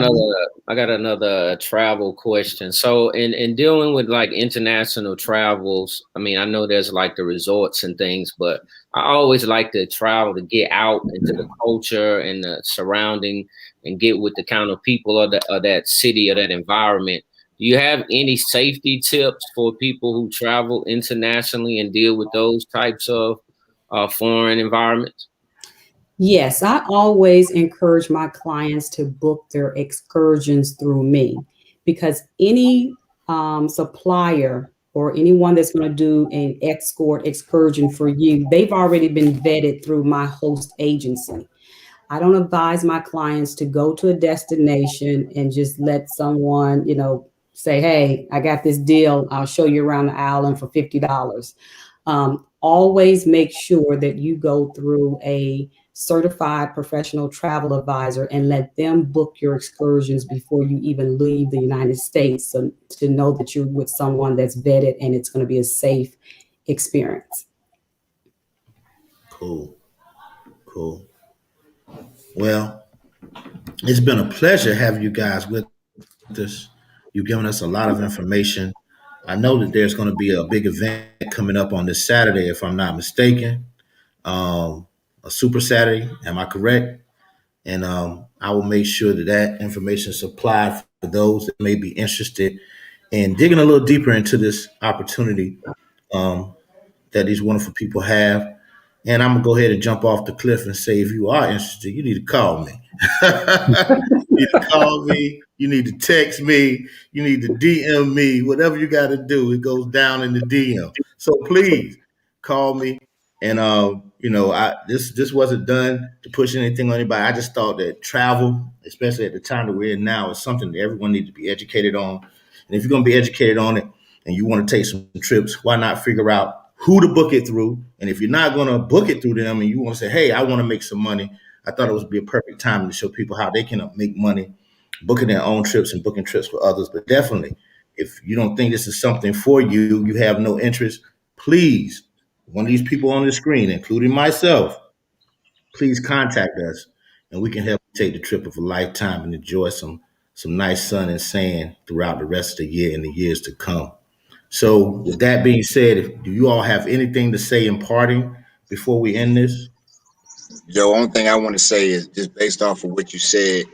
another travel question. So in dealing with like international travels, I mean, I know there's like the resorts and things, but I always like to travel to get out into the culture and the surrounding and get with the kind of people of that city or that environment. Do you have any safety tips for people who travel internationally and deal with those types of foreign environments? Yes, I always encourage my clients to book their excursions through me, because any supplier or anyone that's going to do an escort excursion for you, they've already been vetted through my host agency. I don't advise my clients to go to a destination and just let someone, you know, say, hey, I got this deal. I'll show you around the island for $50. Always make sure that you go through a certified professional travel advisor and let them book your excursions before you even leave the United States, so to know that you're with someone that's vetted and it's going to be a safe experience. Cool. Well, it's been a pleasure having you guys with us. You've given us a lot of information. I know that there's going to be a big event coming up on this Saturday, if I'm not mistaken. A Super Saturday, am I correct? And I will make sure that information is supplied for those that may be interested in digging a little deeper into this opportunity that these wonderful people have. And I'm gonna go ahead and jump off the cliff and say, if you are interested, you need to call me. You need to call me. You need to text me. You need to DM me. Whatever you got to do, it goes down in the DM. So please call me. And you know, this wasn't done to push anything on anybody. I just thought that travel, especially at the time that we're in now, is something that everyone needs to be educated on. And if you're going to be educated on it and you want to take some trips, why not figure out who to book it through? And if you're not going to book it through them and you want to say, hey, I want to make some money, I thought it would be a perfect time to show people how they can make money booking their own trips and booking trips for others. But definitely, if you don't think this is something for you, you have no interest, please, one of these people on the screen, including myself, please contact us and we can help you take the trip of a lifetime and enjoy some nice sun and sand throughout the rest of the year and the years to come. So with that being said, do you all have anything to say in parting before we end this? Joe, only thing I want to say is just based off of what you said,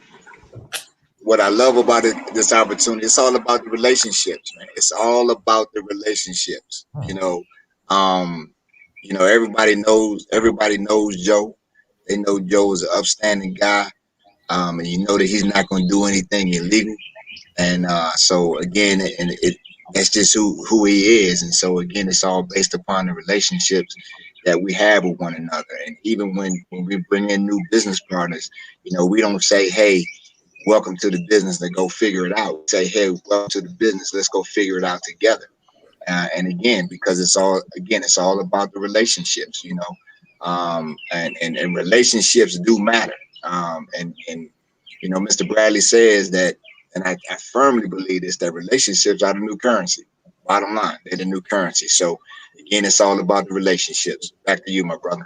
what I love about this opportunity, it's all about the relationships, man. It's all about the relationships. Um, everybody knows Joe. They know Joe is an upstanding guy, and you know that he's not going to do anything illegal. And so again, and it that's just who he is. And so again, it's all based upon the relationships that we have with one another. And even when we bring in new business partners, we don't say, "Hey, welcome to the business," and go figure it out. We say, "Hey, welcome to the business. Let's go figure it out together." And again, because it's all about the relationships, and relationships do matter. And Mr. Bradley says that, and I firmly believe this, that relationships are the new currency. Bottom line, they're the new currency. So again, it's all about the relationships. Back to you, my brother.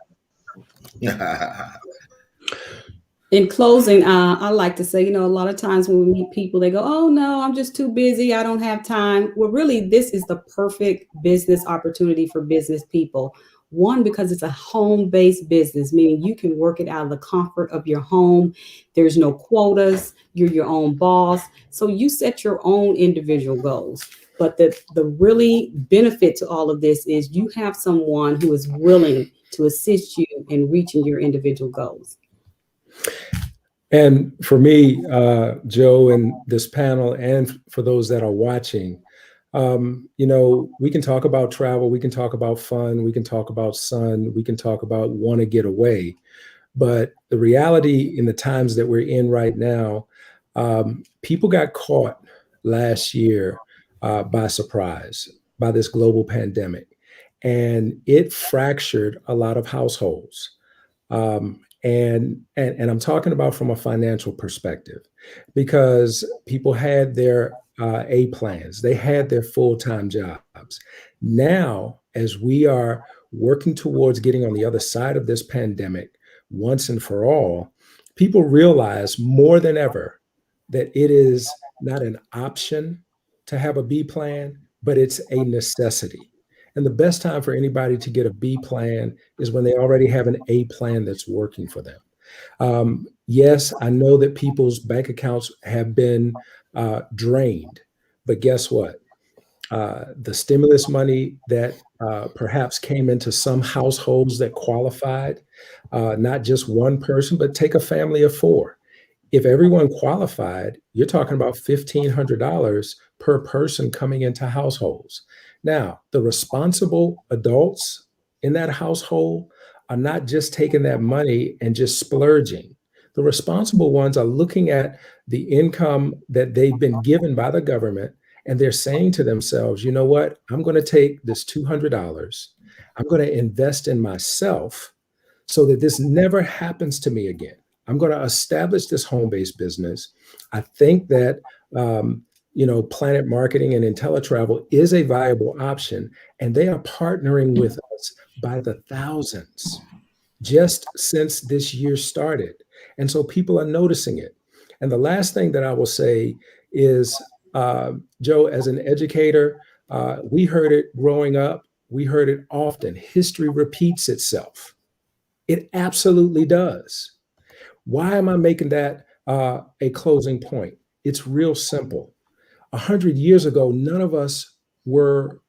In closing, I like to say, a lot of times when we meet people, they go, "Oh no, I'm just too busy. I don't have time." Well, really, this is the perfect business opportunity for business people. One, because it's a home-based business, meaning you can work it out of the comfort of your home. There's no quotas. You're your own boss. So you set your own individual goals. But the really benefit to all of this is you have someone who is willing to assist you in reaching your individual goals. And for me, Joe, and this panel, and for those that are watching, we can talk about travel, we can talk about fun, we can talk about sun, we can talk about want to get away. But the reality in the times that we're in right now, people got caught last year by surprise by this global pandemic, and it fractured a lot of households. And I'm talking about from a financial perspective, because people had their A plans, they had their full-time jobs. Now, as we are working towards getting on the other side of this pandemic once and for all, people realize more than ever that it is not an option to have a B plan, but it's a necessity. And the best time for anybody to get a B plan is when they already have an A plan that's working for them. Yes, I know that people's bank accounts have been drained, but guess what? The stimulus money that perhaps came into some households that qualified, not just one person, but take a family of four. If everyone qualified, you're talking about $1,500 per person coming into households. Now, the responsible adults in that household are not just taking that money and just splurging. The responsible ones are looking at the income that they've been given by the government, and they're saying to themselves, you know what? I'm going to take this $200. I'm going to invest in myself so that this never happens to me again. I'm going to establish this home-based business. I think that Planet Marketing and IntelliTravel is a viable option, and they are partnering with us by the thousands just since this year started. And so people are noticing it. And the last thing that I will say is, Joe, as an educator, we heard it growing up. We heard it often. History repeats itself. It absolutely does. Why am I making that a closing point? It's real simple. 100 years ago, none of us were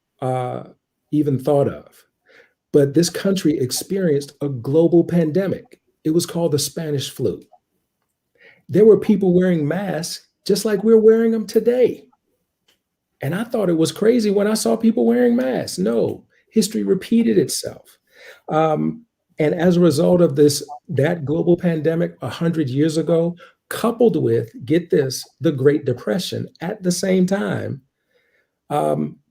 even thought of. But this country experienced a global pandemic. It was called the Spanish flu. There were people wearing masks just like we're wearing them today. And I thought it was crazy when I saw people wearing masks. No, history repeated itself. And as a result of that global pandemic 100 years ago, coupled with, get this, the Great Depression at the same time,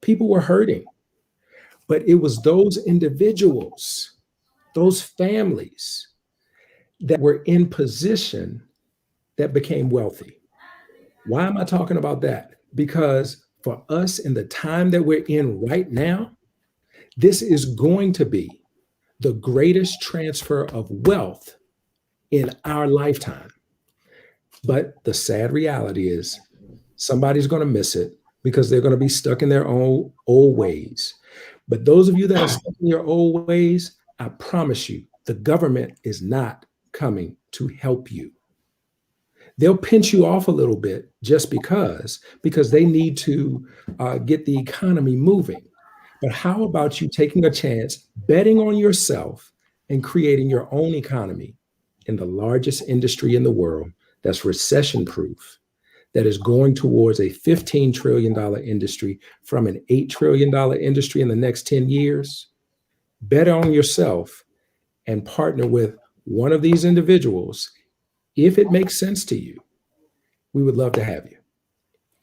people were hurting. But it was those individuals, those families that were in position that became wealthy. Why am I talking about that? Because for us in the time that we're in right now, this is going to be the greatest transfer of wealth in our lifetime. But the sad reality is somebody's going to miss it because they're going to be stuck in their own old ways. But those of you that are stuck in your old ways, I promise you, the government is not coming to help you. They'll pinch you off a little bit just because they need to get the economy moving. But how about you taking a chance, betting on yourself, and creating your own economy in the largest industry in the world that's recession proof, that is going towards a $15 trillion industry from an $8 trillion industry in the next 10 years? Bet on yourself and partner with one of these individuals. If it makes sense to you, we would love to have you.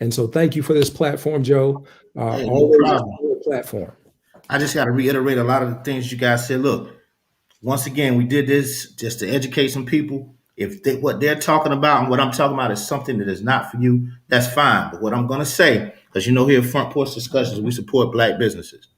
And so thank you for this platform, Joe. Hey, no Always problem. a platform. I just got to reiterate a lot of the things you guys said. Look, once again, we did this just to educate some people. If what they're talking about and what I'm talking about is something that is not for you, that's fine. But what I'm going to say, because here at Front Porch Discussions, we support Black businesses.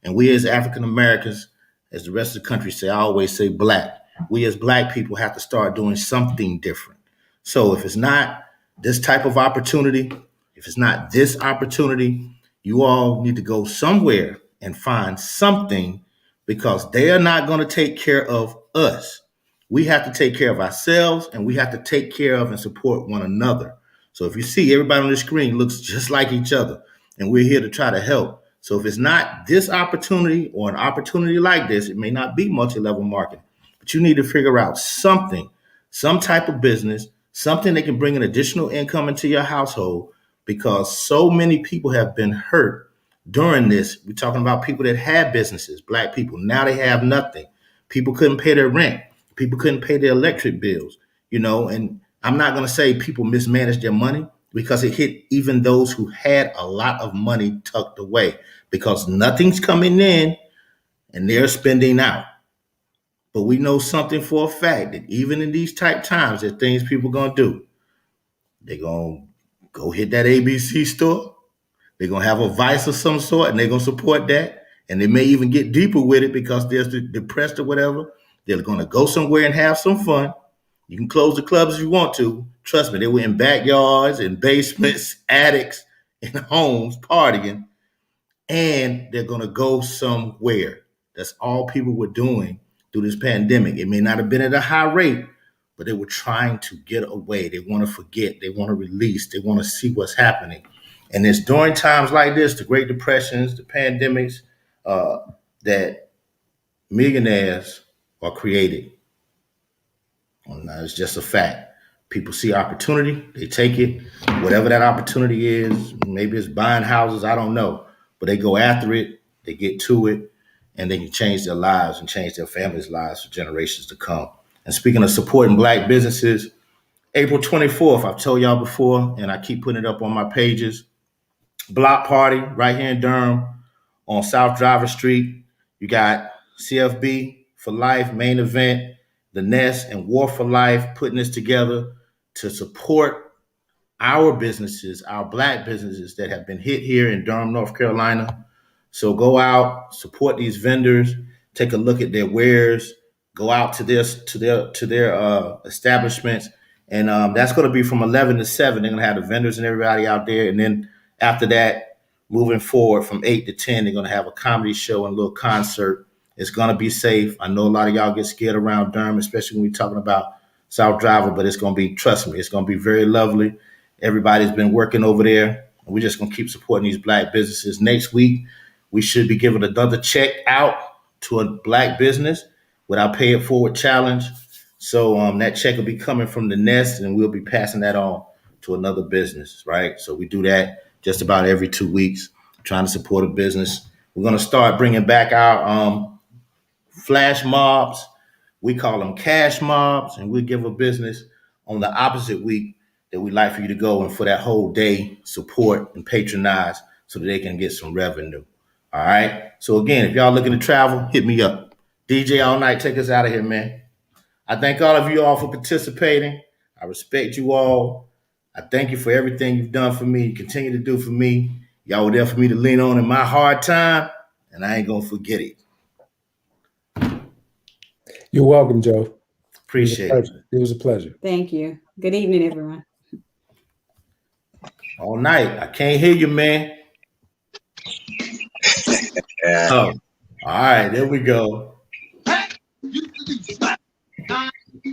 And we as African Americans, as the rest of the country say, I always say Black. We as Black people have to start doing something different. So if it's not this type of opportunity, if it's not this opportunity, you all need to go somewhere and find something, because they are not going to take care of us. We have to take care of ourselves, and we have to take care of and support one another. So if you see everybody on the screen looks just like each other, and we're here to try to help. So if it's not this opportunity or an opportunity like this, it may not be multi-level marketing, but you need to figure out something, some type of business, something that can bring an additional income into your household, because so many people have been hurt during this. We're talking about people that had businesses, Black people. Now they have nothing. People couldn't pay their rent. People couldn't pay their electric bills, and I'm not going to say people mismanaged their money, because it hit even those who had a lot of money tucked away, because nothing's coming in and they're spending out. But we know something for a fact, that even in these type times, there's things people going to do. They're going to go hit that ABC store. They're going to have a vice of some sort, and they're going to support that. And they may even get deeper with it because they're depressed or whatever. They're going to go somewhere and have some fun. You can close the clubs if you want to. Trust me, they were in backyards, in basements, attics, in homes partying. And they're going to go somewhere. That's all people were doing through this pandemic. It may not have been at a high rate, but they were trying to get away. They want to forget. They want to release. They want to see what's happening. And it's during times like this, the Great Depressions, the pandemics, that millionaires are created. Now, it's just a fact. People see opportunity, they take it, whatever that opportunity is. Maybe it's buying houses, I don't know. But they go after it, they get to it, and they can change their lives and change their families' lives for generations to come. And speaking of supporting Black businesses, April 24th, I've told y'all before, and I keep putting it up on my pages, block party right here in Durham on South Driver Street. You got CFB for Life, main event, the Nest and War for Life putting this together to support our businesses, our Black businesses that have been hit here in Durham, North Carolina. So go out, support these vendors, take a look at their wares, go out to their establishments, and that's going to be from 11 to 7. They're going to have the vendors and everybody out there, and then after that, moving forward from 8 to 10, they're going to have a comedy show and a little concert. It's going to be safe. I know a lot of y'all get scared around Durham, especially when we're talking about South Driver, but it's going to be, trust me, it's going to be very lovely. Everybody's been working over there. We're just going to keep supporting these Black businesses. Next week, we should be giving another check out to a Black business with our Pay It Forward challenge. So that check will be coming from the Nest, and we'll be passing that on to another business, right? So we do that just about every 2 weeks, trying to support a business. We're going to start bringing back our flash mobs. We call them cash mobs, and we'll give a business on the opposite week that we'd like for you to go and for that whole day support and patronize so that they can get some revenue. All right. So again, if y'all looking to travel, hit me up. DJ All Night, take us out of here, man. I thank all of you all for participating. I respect you all. I thank you for everything you've done for me. You continue to do for me. Y'all were there for me to lean on in my hard time, and I ain't going to forget it. You're welcome, Joe. Appreciate it. It was a pleasure. Thank you. Good evening, everyone. All Night. I can't hear you, man. Yeah. Oh, all right. There we go.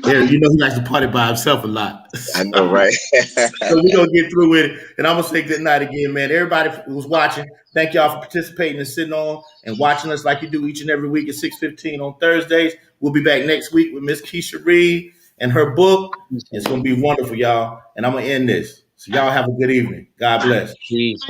There Derek, you know he likes to party by himself a lot. I know, right? So we're gonna get through with it. And I'm gonna say good night again, man. Everybody who's watching, thank y'all for participating and sitting on and watching us like you do each and every week at 6:15 on Thursdays. We'll be back next week with Miss Keisha Reed and her book. It's gonna be wonderful, y'all. And I'm gonna end this. So y'all have a good evening. God bless. Peace.